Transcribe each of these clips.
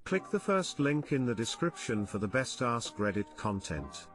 Click the first link in the description for the best Askreddit content.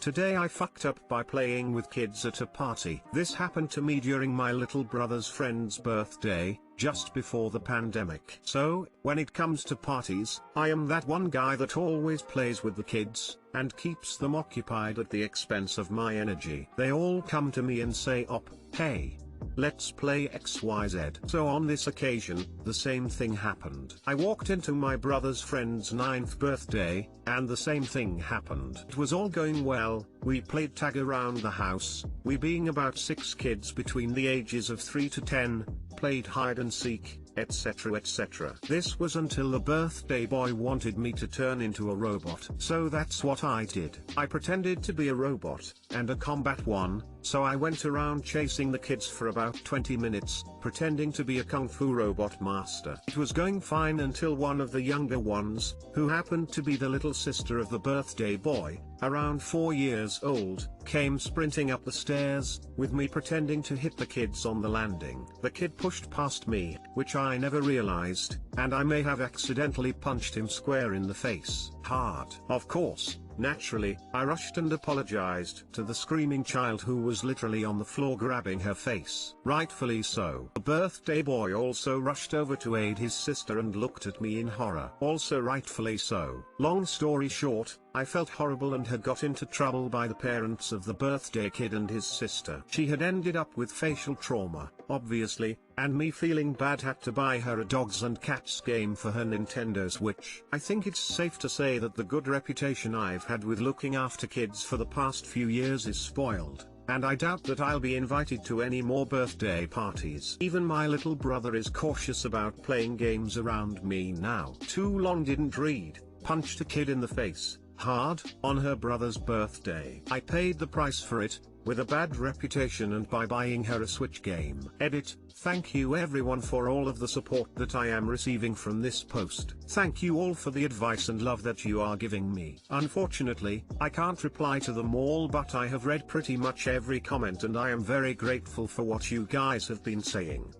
Today I fucked up by playing with kids at a party. This happened to me during my little brother's friend's birthday, just before the pandemic. So, when it comes to parties, I am that one guy that always plays with the kids, and keeps them occupied at the expense of my energy. They all come to me and say, hey, let's play XYZ. So on this occasion, the same thing happened. I walked into my brother's friend's 9th birthday, and the same thing happened. It was all going well, we played tag around the house, we being about 6 kids between the ages of 3 to 10, played hide and seek, etc etc. This was until the birthday boy wanted me to turn into a robot. So that's what I did. I pretended to be a robot, and a combat one, so I went around chasing the kids for about 20 minutes, pretending to be a kung fu robot master. It was going fine until one of the younger ones, who happened to be the little sister of the birthday boy, around 4 years old, came sprinting up the stairs, with me pretending to hit the kids on the landing. The kid pushed past me, which I never realized, and I may have accidentally punched him square in the face. Hard. Of course, naturally, I rushed and apologized to the screaming child who was literally on the floor grabbing her face. Rightfully so. The birthday boy also rushed over to aid his sister and looked at me in horror. Also rightfully so. Long story short, I felt horrible and had got into trouble by the parents of the birthday kid and his sister. She had ended up with facial trauma, obviously, and me feeling bad had to buy her a dogs and cats game for her Nintendo Switch. I think it's safe to say that the good reputation I've had with looking after kids for the past few years is spoiled, and I doubt that I'll be invited to any more birthday parties. Even my little brother is cautious about playing games around me now. Too long didn't read, punched a kid in the face, hard, on her brother's birthday. I paid the price for it, with a bad reputation and by buying her a Switch game. Edit. Thank you everyone for all of the support that I am receiving from this post. Thank you all for the advice and love that you are giving me. Unfortunately, I can't reply to them all, but I have read pretty much every comment and I am very grateful for what you guys have been saying.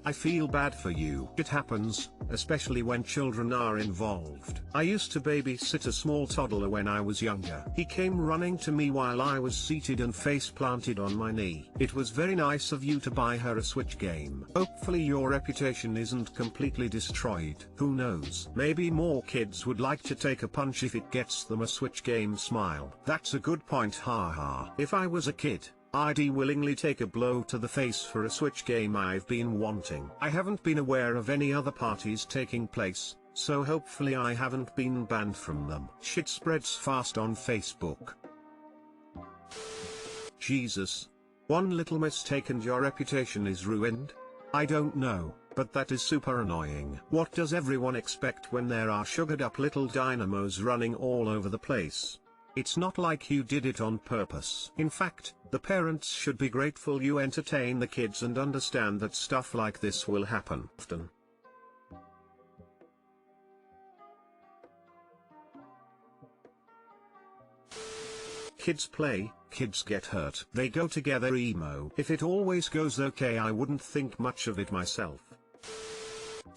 I feel bad for you. It happens, especially when children are involved. I used to babysit a small toddler when I was younger. He came running to me while I was seated and face planted on my knee. It was very nice of you to buy her a Switch game. Hopefully your reputation isn't completely destroyed. Who knows? Maybe more kids would like to take a punch if it gets them a Switch game. Smile. That's a good point, haha. If I was a kid, I'd willingly take a blow to the face for a Switch game I've been wanting. I haven't been aware of any other parties taking place, so hopefully I haven't been banned from them. Shit spreads fast on Facebook. Jesus. One little mistake and your reputation is ruined? I don't know, but that is super annoying. What does everyone expect when there are sugared up little dynamos running all over the place? It's not like you did it on purpose. In fact, the parents should be grateful you entertain the kids and understand that stuff like this will happen often. Kids play, kids get hurt. They go together emo. If it always goes okay, I wouldn't think much of it myself.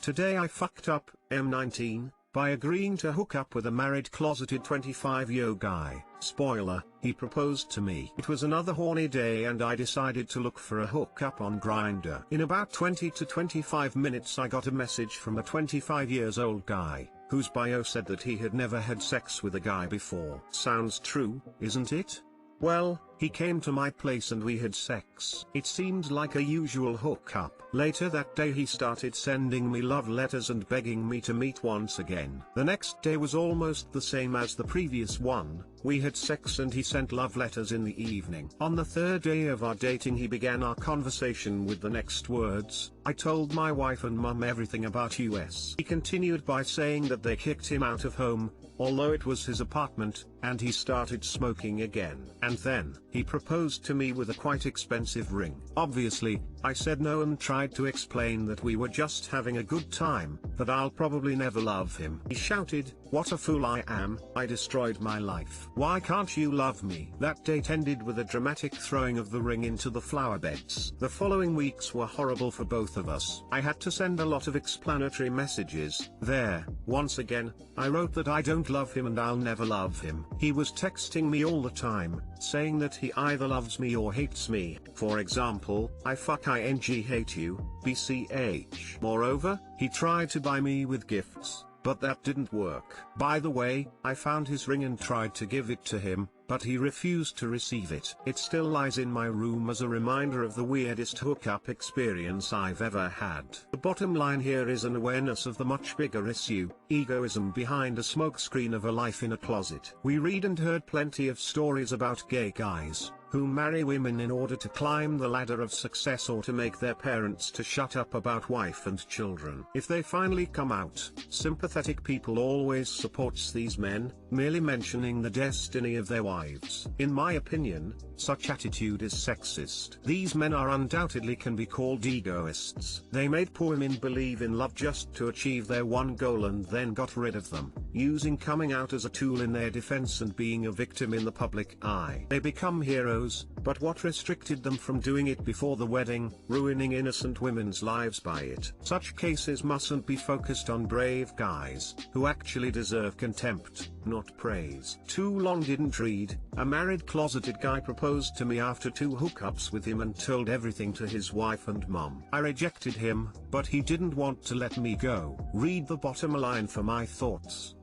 Today I fucked up, M19, by agreeing to hook up with a married closeted 25-year guy. Spoiler, he proposed to me. It was another horny day and I decided to look for a hookup on Grindr. In about 20 to 25 minutes I got a message from a 25-year-old guy, whose bio said that he had never had sex with a guy before. Sounds true, isn't it? Well, he came to my place and we had sex. It seemed like a usual hookup. Later that day he started sending me love letters and begging me to meet once again. The next day was almost the same as the previous one. We had sex and he sent love letters in the evening. On the third day of our dating he began our conversation with the next words, "I told my wife and mum everything about us." He continued by saying that they kicked him out of home, although it was his apartment, and he started smoking again. And then, he proposed to me with a quite expensive ring. Obviously, I said no and tried to explain that we were just having a good time, that I'll probably never love him. He shouted, "What a fool I am, I destroyed my life. Why can't you love me?" That date ended with a dramatic throwing of the ring into the flower beds. The following weeks were horrible for both of us. I had to send a lot of explanatory messages. There, once again, I wrote that I don't love him and I'll never love him. He was texting me all the time, saying that he either loves me or hates me. For example, I hate you, BCH. Moreover, he tried to buy me with gifts, but that didn't work. By the way, I found his ring and tried to give it to him, but he refused to receive it. It still lies in my room as a reminder of the weirdest hookup experience I've ever had. The bottom line here is an awareness of the much bigger issue, egoism behind a smokescreen of a life in a closet. We read and heard plenty of stories about gay guys who marry women in order to climb the ladder of success or to make their parents to shut up about wife and children. If they finally come out, sympathetic people always supports these men, merely mentioning the destiny of their wives. In my opinion, such attitude is sexist. These men are undoubtedly can be called egoists. They made poor women believe in love just to achieve their one goal and then got rid of them, using coming out as a tool in their defense and being a victim in the public eye. They become heroes, but what restricted them from doing it before the wedding, ruining innocent women's lives by it? Such cases mustn't be focused on brave guys, who actually deserve contempt, not praise. Too long didn't read. A married closeted guy proposed to me after 2 hookups with him and told everything to his wife and mom. I rejected him, but he didn't want to let me go. Read the bottom line for my thoughts.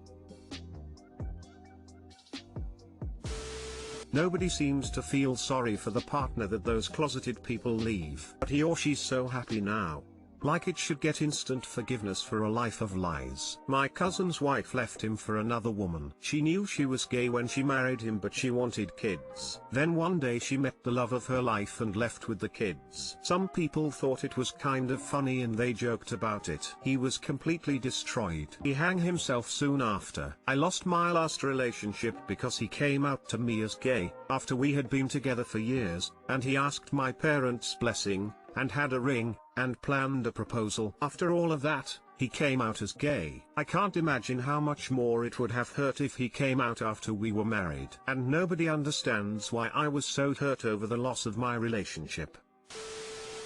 Nobody seems to feel sorry for the partner that those closeted people leave. But he or she's so happy now. Like it should get instant forgiveness for a life of lies. My cousin's wife left him for another woman. She knew she was gay when she married him, but she wanted kids. Then one day she met the love of her life and left with the kids. Some people thought it was kind of funny and they joked about it. He was completely destroyed. He hung himself soon after. I lost my last relationship because he came out to me as gay, after we had been together for years, and he asked my parents' blessing, and had a ring, and planned a proposal. After all of that, he came out as gay. I can't imagine how much more it would have hurt if he came out after we were married. And nobody understands why I was so hurt over the loss of my relationship.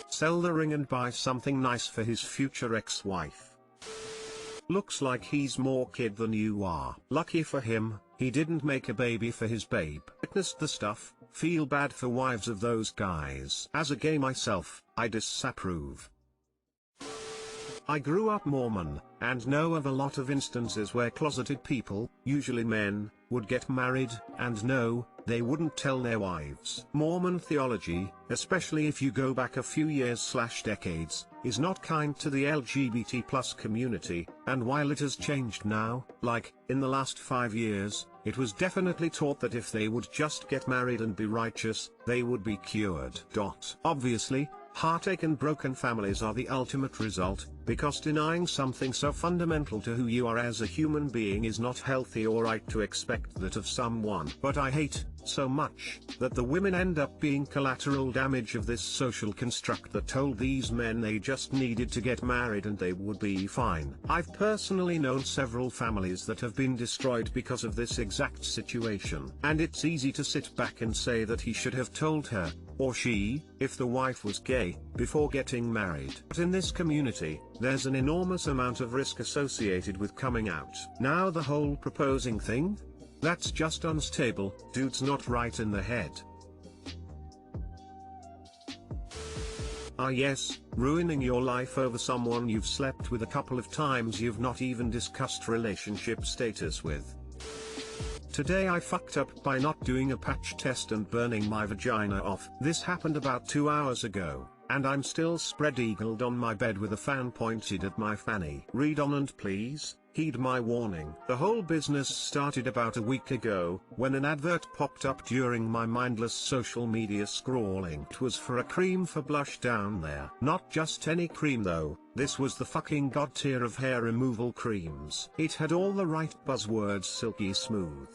Sell the ring and buy something nice for his future ex-wife. Looks like he's more kid than you are. Lucky for him, he didn't make a baby for his babe. Witnessed the stuff. Feel bad for wives of those guys. As a gay myself, I disapprove. I grew up Mormon, and know of a lot of instances where closeted people, usually men, would get married, and no, they wouldn't tell their wives. Mormon theology, especially if you go back a few years/decades, is not kind to the LGBT+ community, and while it has changed now, like, in the last 5 years, it was definitely taught that if they would just get married and be righteous, they would be cured. Obviously, heartache and broken families are the ultimate result, because denying something so fundamental to who you are as a human being is not healthy or right to expect that of someone. But I hate, so much, that the women end up being collateral damage of this social construct that told these men they just needed to get married and they would be fine. I've personally known several families that have been destroyed because of this exact situation. And it's easy to sit back and say that he should have told her, or she, if the wife was gay, before getting married. But in this community, there's an enormous amount of risk associated with coming out. Now the whole proposing thing? That's just unstable. Dude's not right in the head. Ah yes, ruining your life over someone you've slept with a couple of times you've not even discussed relationship status with. Today I fucked up by not doing a patch test and burning my vagina off. This happened about 2 hours ago, and I'm still spread-eagled on my bed with a fan pointed at my fanny. Read on and please, heed my warning. The whole business started about a week ago, when an advert popped up during my mindless social media scrolling. It was for a cream for blush down there. Not just any cream though, this was the fucking god tier of hair removal creams. It had all the right buzzwords: silky smooth,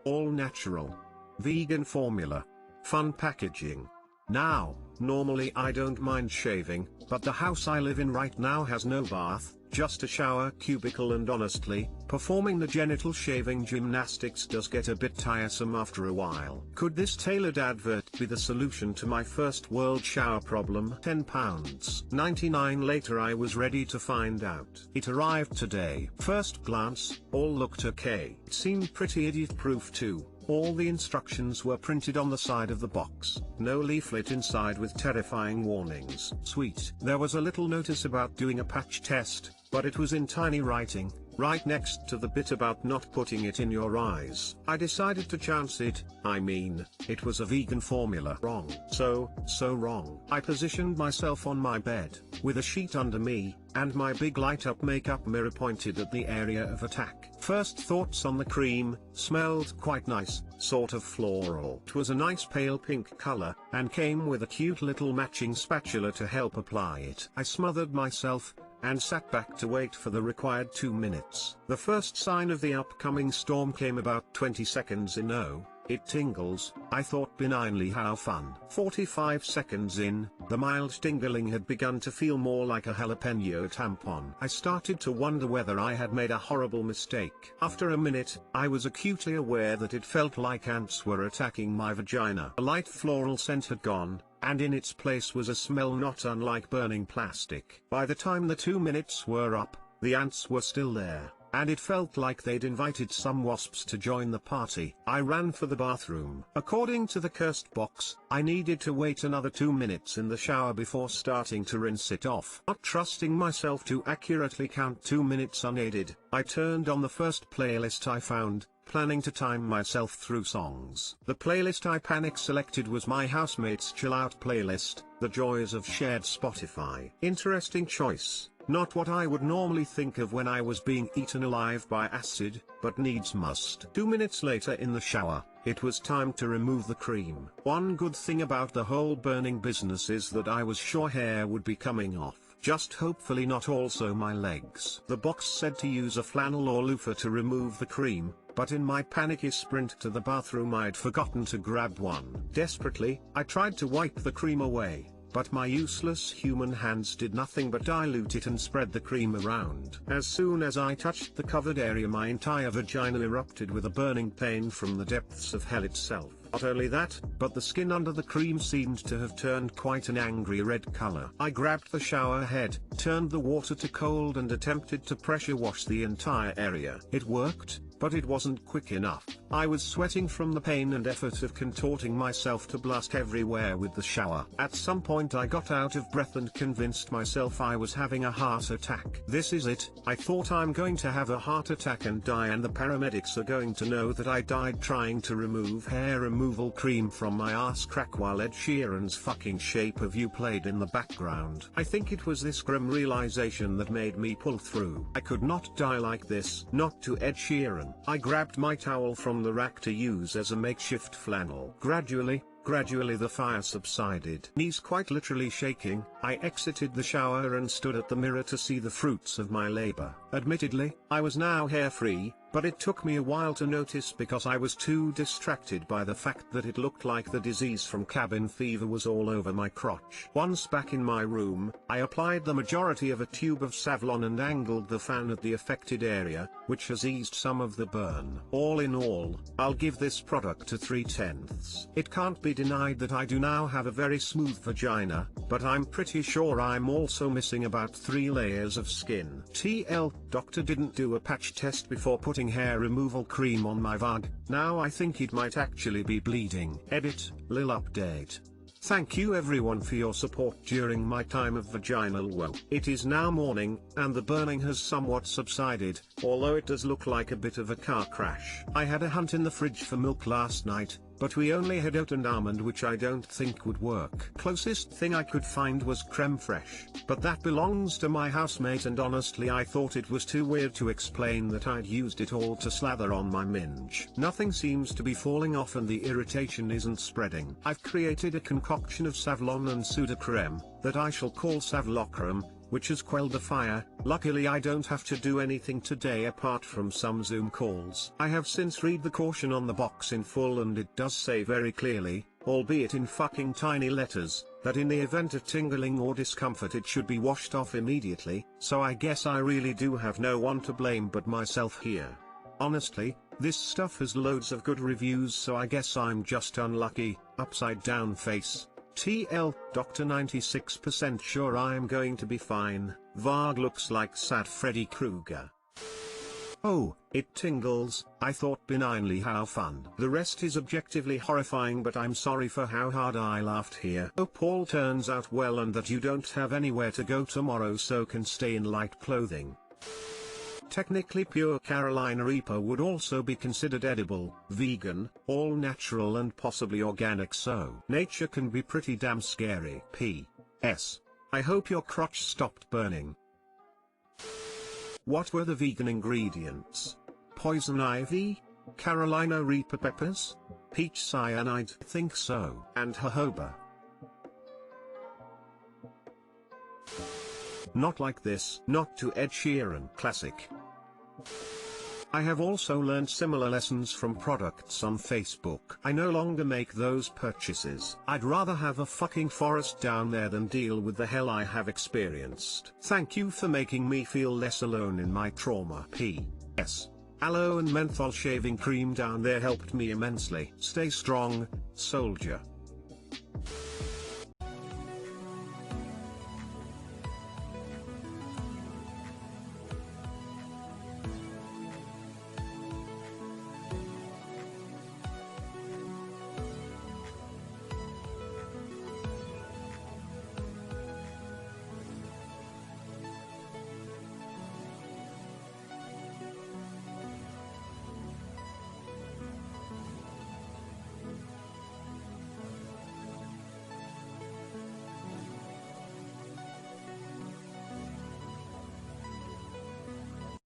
all natural, vegan formula, Fun packaging. Now, normally I don't mind shaving, but the house I live in right now has no bath, just a shower cubicle, and honestly, performing the genital shaving gymnastics does get a bit tiresome after a while. Could this tailored advert be the solution to my first world shower problem? £10.99 later I was ready to find out. It arrived today. First glance, all looked okay. It seemed pretty idiot-proof too. All the instructions were printed on the side of the box, no leaflet inside with terrifying warnings. Sweet. There was a little notice about doing a patch test, but it was in tiny writing, right next to the bit about not putting it in your eyes. I decided to chance it. I mean, it was a vegan formula. Wrong. So wrong. I positioned myself on my bed, with a sheet under me, and my big light-up makeup mirror pointed at the area of attack. First thoughts on the cream: smelled quite nice, sort of floral. It was a nice pale pink color, and came with a cute little matching spatula to help apply it. I smothered myself, and sat back to wait for the required 2 minutes. The first sign of the upcoming storm came about 20 seconds in. Oh, it tingles, I thought benignly, how fun. 45 seconds in, the mild tingling had begun to feel more like a jalapeno tampon. I started to wonder whether I had made a horrible mistake. After a minute, I was acutely aware that it felt like ants were attacking my vagina. A light floral scent had gone, and in its place was a smell not unlike burning plastic. By the time the 2 minutes were up, the ants were still there, and it felt like they'd invited some wasps to join the party. I ran for the bathroom. According to the cursed box, I needed to wait another 2 minutes in the shower before starting to rinse it off. Not trusting myself to accurately count 2 minutes unaided, I turned on the first playlist I found, planning to time myself through songs. The playlist I panic selected was my housemate's chill out playlist, The Joys of Shared Spotify. Interesting choice. Not what I would normally think of when I was being eaten alive by acid, but needs must. 2 minutes later in the shower, it was time to remove the cream. One good thing about the whole burning business is that I was sure hair would be coming off. Just hopefully not also my legs. The box said to use a flannel or loofah to remove the cream, but in my panicky sprint to the bathroom I'd forgotten to grab one. Desperately, I tried to wipe the cream away, but my useless human hands did nothing but dilute it and spread the cream around. As soon as I touched the covered area, my entire vagina erupted with a burning pain from the depths of hell itself. Not only that, but the skin under the cream seemed to have turned quite an angry red color. I grabbed the shower head, turned the water to cold and attempted to pressure wash the entire area. It worked, but it wasn't quick enough. I was sweating from the pain and effort of contorting myself to blast everywhere with the shower. At some point I got out of breath and convinced myself I was having a heart attack. This is it. I thought I'm going to have a heart attack and die, and the paramedics are going to know that I died trying to remove hair removal cream from my ass crack while Ed Sheeran's fucking Shape of You played in the background. I think it was this grim realization that made me pull through. I could not die like this, not to Ed Sheeran. I grabbed my towel from the rack to use as a makeshift flannel. Gradually the fire subsided. Knees quite literally shaking, I exited the shower and stood at the mirror to see the fruits of my labor. Admittedly, I was now hair-free, but it took me a while to notice because I was too distracted by the fact that it looked like the disease from cabin fever was all over my crotch. Once back in my room, I applied the majority of a tube of Savlon and angled the fan at the affected area, which has eased some of the burn. All in all, I'll give this product a 3/10. It can't be denied that I do now have a very smooth vagina, but I'm pretty sure I'm also missing about 3 layers of skin. TL, doctor didn't do a patch test before putting hair removal cream on my vag. Now I think it might actually be bleeding. Edit, lil update. Thank you everyone for your support during my time of vaginal woe. It is now morning, and the burning has somewhat subsided, although it does look like a bit of a car crash. I had a hunt in the fridge for milk last night, but we only had oat and almond, which I don't think would work. Closest thing I could find was creme fraiche, but that belongs to my housemate, and honestly I thought it was too weird to explain that I'd used it all to slather on my minge. Nothing seems to be falling off and the irritation isn't spreading. I've created a concoction of Savlon and Sudocreme, that I shall call Savlocreme, which has quelled the fire. Luckily I don't have to do anything today apart from some Zoom calls. I have since read the caution on the box in full, and it does say very clearly, albeit in fucking tiny letters, that in the event of tingling or discomfort it should be washed off immediately, so I guess I really do have no one to blame but myself here. Honestly, this stuff has loads of good reviews, so I guess I'm just unlucky. Upside down face. TL, Dr. 96% sure I'm going to be fine. Varg looks like sad Freddy Krueger. Oh, it tingles. I thought benignly how fun. The rest is objectively horrifying, but I'm sorry for how hard I laughed here. Hope all turns out well and that you don't have anywhere to go tomorrow so can stay in light clothing. Technically pure Carolina Reaper would also be considered edible, vegan, all natural and possibly organic, so nature can be pretty damn scary. P.S. I hope your crotch stopped burning. What were the vegan ingredients? Poison ivy? Carolina Reaper peppers? Peach cyanide? Think so. And jojoba. Not like this. Not to Ed Sheeran. Classic. I have also learned similar lessons from products on Facebook. I no longer make those purchases. I'd rather have a fucking forest down there than deal with the hell I have experienced. Thank you for making me feel less alone in my trauma. P.S. Aloe and menthol shaving cream down there helped me immensely. Stay strong, soldier.